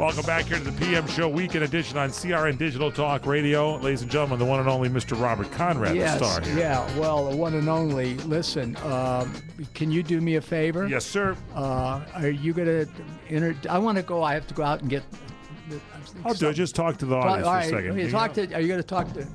Welcome back here to the PM Show Weekend Edition on CRN Digital Talk Radio. Ladies and gentlemen, the one and only Mr. Robert Conrad, the star here. Yeah, well, the one and only. Listen, can you do me a favor? Yes, sir. Are you going to I want to go. I have to go out and get... I'll do it. Just talk to the audience for a second. Are you going to talk to...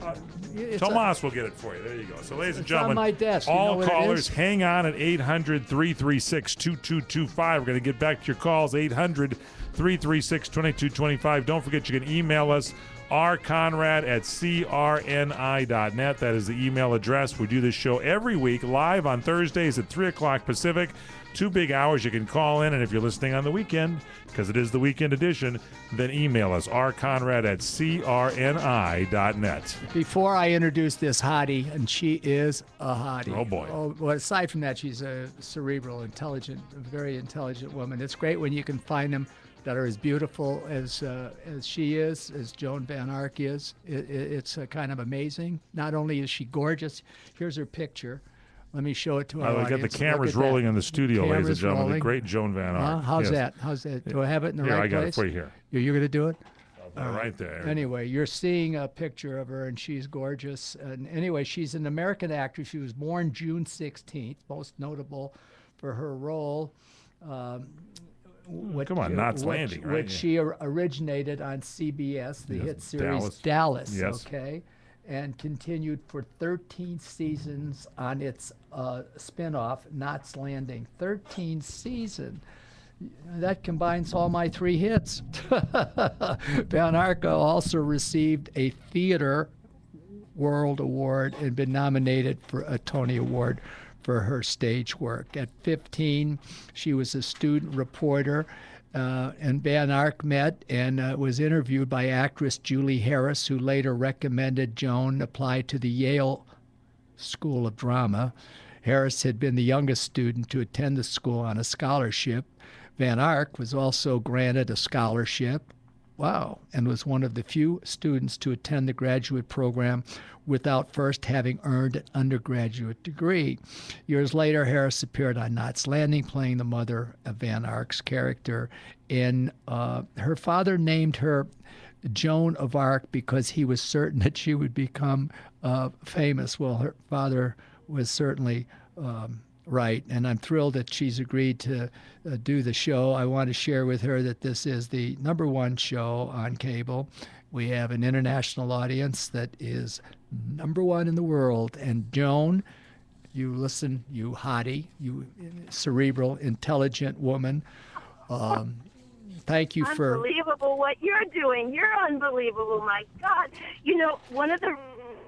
Tomas will get it for you. There you go. So, ladies and gentlemen, on my desk. all callers, hang on at 800-336-2225. We're going to get back to your calls, 800-336-2225. Don't forget, you can email us, rconrad@crni.net. That is the email address. We do this show every week, live on Thursdays at 3 o'clock Pacific. 2 big hours. You can call in, and if you're listening on the weekend, because it is the weekend edition, then email us, rconrad@crni.net. Before I introduce this hottie, and she is a hottie. Oh, boy. Well, aside from that, she's a cerebral, intelligent, very intelligent woman. It's great when you can find them that are as beautiful as she is, as Joan Van Ark is. It's kind of amazing. Not only is she gorgeous, here's her picture. Let me show it to our audience. Got the cameras rolling in the studio, ladies and gentlemen. The great Joan Van Ark. How's that? Do I have it in the right place? I got it for you here. You're going to do it? Right there. Anyway, you're seeing a picture of her, and she's gorgeous. And anyway, she's an American actress. She was born June 16th, most notable for her role. Knots Landing, right? Which she originated on CBS, the hit series Dallas. Yes. Okay. And continued for 13 seasons on its spinoff, Knots Landing. 13 seasons. That combines all my 3 hits. Van Ark also received a Theater World Award and been nominated for a Tony Award for her stage work. At 15, she was a student reporter. And Van Ark met and was interviewed by actress Julie Harris, who later recommended Joan apply to the Yale School of Drama. Harris had been the youngest student to attend the school on a scholarship. Van Ark was also granted a scholarship, and was one of the few students to attend the graduate program without first having earned an undergraduate degree. Years later, Harris appeared on Knots Landing, playing the mother of Van Ark's character. And her father named her Joan of Arc because he was certain that she would become famous. Well, her father was certainly right, and I'm thrilled that she's agreed to do the show. I want to share with her that this is the #1 show on cable. We have an international audience that is #1 in the world. And Joan, you listen, you hottie, you cerebral, intelligent woman. Thank you for... Unbelievable what you're doing. You're unbelievable, my God. You know,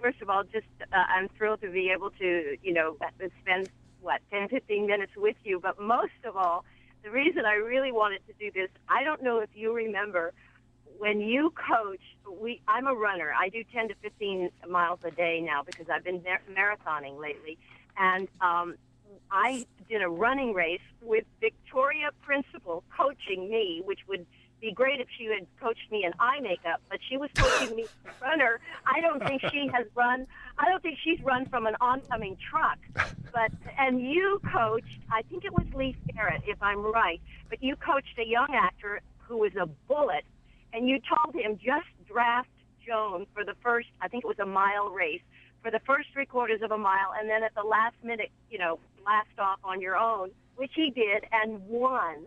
first of all, I'm thrilled to be able to, spend, 10, 15 minutes with you. But most of all, the reason I really wanted to do this, I don't know if you remember, when you coach, I'm a runner. I do 10 to 15 miles a day now because I've been marathoning lately. And I did a running race with Victoria Principal coaching me, which would be great if she had coached me in eye makeup, but she was coaching me as a runner. I don't think she's run from an oncoming truck. And you coached, I think it was Lee Ferret, if I'm right, but you coached a young actor who was a bullet, and you told him just draft Joan for the first, I think it was a mile race, for the first 3/4 of a mile, and then at the last minute, blast off on your own, which he did and won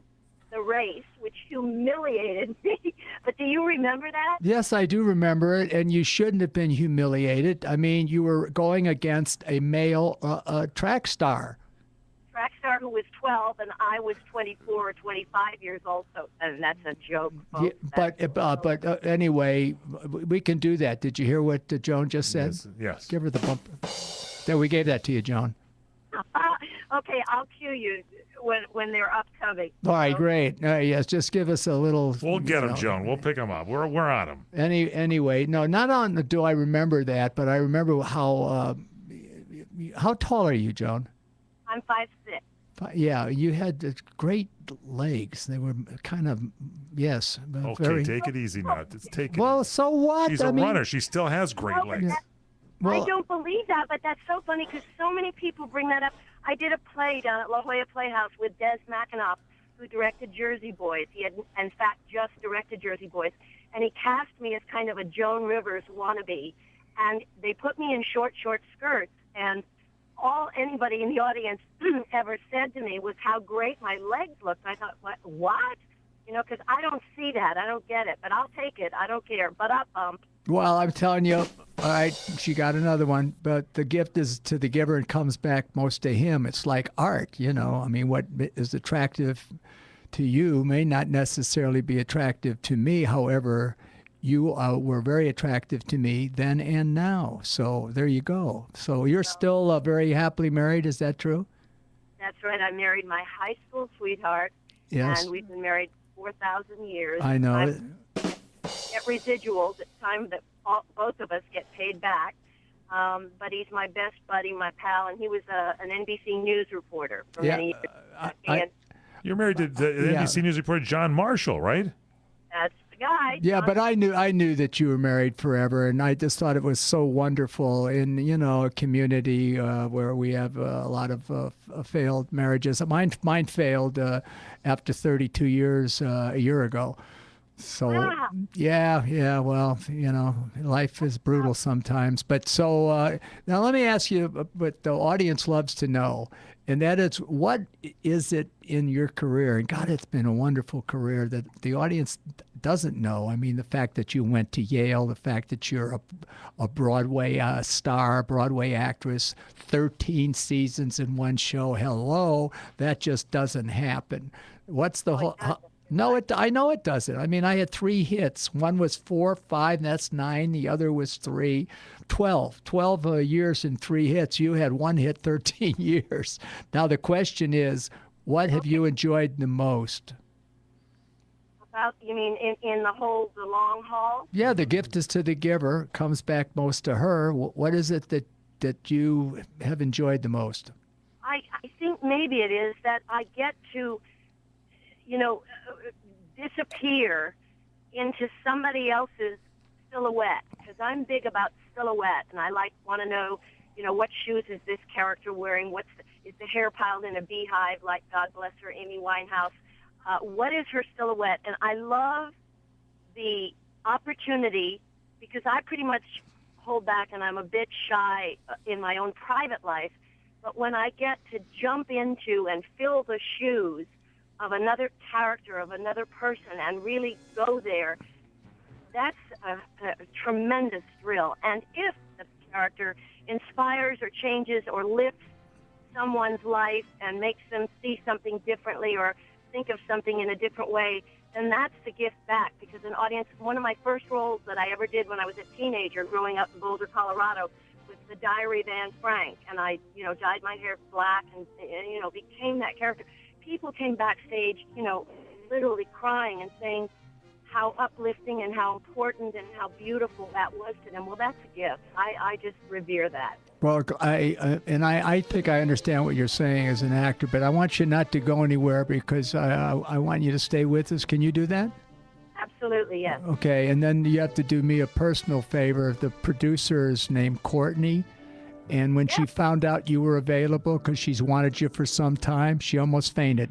the race, which humiliated me. But do you remember that? Yes, I do remember it, and you shouldn't have been humiliated. I mean, you were going against a male track star. Track star who was 12, and I was 24 or 25 years old, and that's a joke, folks. Yeah, but anyway, we can do that. Did you hear what Joan just said? Yes. Give her the bumper. There, we gave that to you, Joan. Okay, I'll cue you when they're upcoming. All right, great. Yes, just give us a little. We'll get them, Joan. We'll pick them up. We're on them. Anyway, no, not on. Do I remember that? But I remember how tall are you, Joan? I'm 5'6". Yeah, you had great legs. They were kind of, yes. Okay, take it easy now. Well, so what? She's a runner. She still has great legs. Yeah. Well, I don't believe that, but that's so funny because so many people bring that up. I did a play down at La Jolla Playhouse with Des McAnuff, who directed Jersey Boys. He had, in fact, just directed Jersey Boys. And he cast me as kind of a Joan Rivers wannabe. And they put me in short skirts. And all anybody in the audience ever said to me was how great my legs looked. I thought, what? You know, because I don't see that. I don't get it. But I'll take it. I don't care. But up, Well, I'm telling you, all right, she got another one, but the gift is to the giver and comes back most to him. It's like art, you know. I mean, what is attractive to you may not necessarily be attractive to me. However, you were very attractive to me then and now. So there you go. So you're still very happily married. Is that true? That's right. I married my high school sweetheart. Yes. And we've been married 4,000 years. I know. Get residuals at time that both of us get paid back. But he's my best buddy, my pal, and he was an NBC News reporter for many years. You're married to the NBC News reporter John Marshall, right? That's the guy. Yeah, but I knew that you were married forever, and I just thought it was so wonderful in, you know, a community where we have a lot of failed marriages. Mine failed after 32 years a year ago. So, yeah, well, you know, life is brutal sometimes. But so now let me ask you what the audience loves to know, and that is, what is it in your career? And God, it's been a wonderful career that the audience doesn't know. I mean, the fact that you went to Yale, the fact that you're a Broadway star, Broadway actress, 13 seasons in one show. Hello, that just doesn't happen. What's the whole... No, I know it doesn't. I mean, I had 3 hits. One was 4, 5, that's 9. The other was 3. 12 years and 3 hits. You had 1 hit, 13 years. Now, the question is, what have you enjoyed the most? You mean in the long haul? Yeah, the gift is to the giver. Comes back most to her. What is it that you have enjoyed the most? I think maybe it is that I get to, you know, disappear into somebody else's silhouette, because I'm big about silhouette, and I want to know, you know, what shoes is this character wearing? Is the hair piled in a beehive like, God bless her, Amy Winehouse? What is her silhouette? And I love the opportunity, because I pretty much hold back and I'm a bit shy in my own private life, but when I get to jump into and fill the shoes of another character, of another person, and really go there, that's a tremendous thrill. And if the character inspires or changes or lifts someone's life and makes them see something differently or think of something in a different way, then that's the gift back. Because an audience, one of my first roles that I ever did when I was a teenager growing up in Boulder, Colorado, was The Diary of Anne Frank. And I, you know, dyed my hair black and you know, became that character. People came backstage, you know, literally crying and saying how uplifting and how important and how beautiful that was to them. Well, that's a gift. I just revere that. Well, I think I understand what you're saying as an actor, but I want you not to go anywhere, because I want you to stay with us. Can you do that? Absolutely, yes. Okay, and then you have to do me a personal favor. The producer is named Courtney, and when she found out you were available, because she's wanted you for some time, she almost fainted.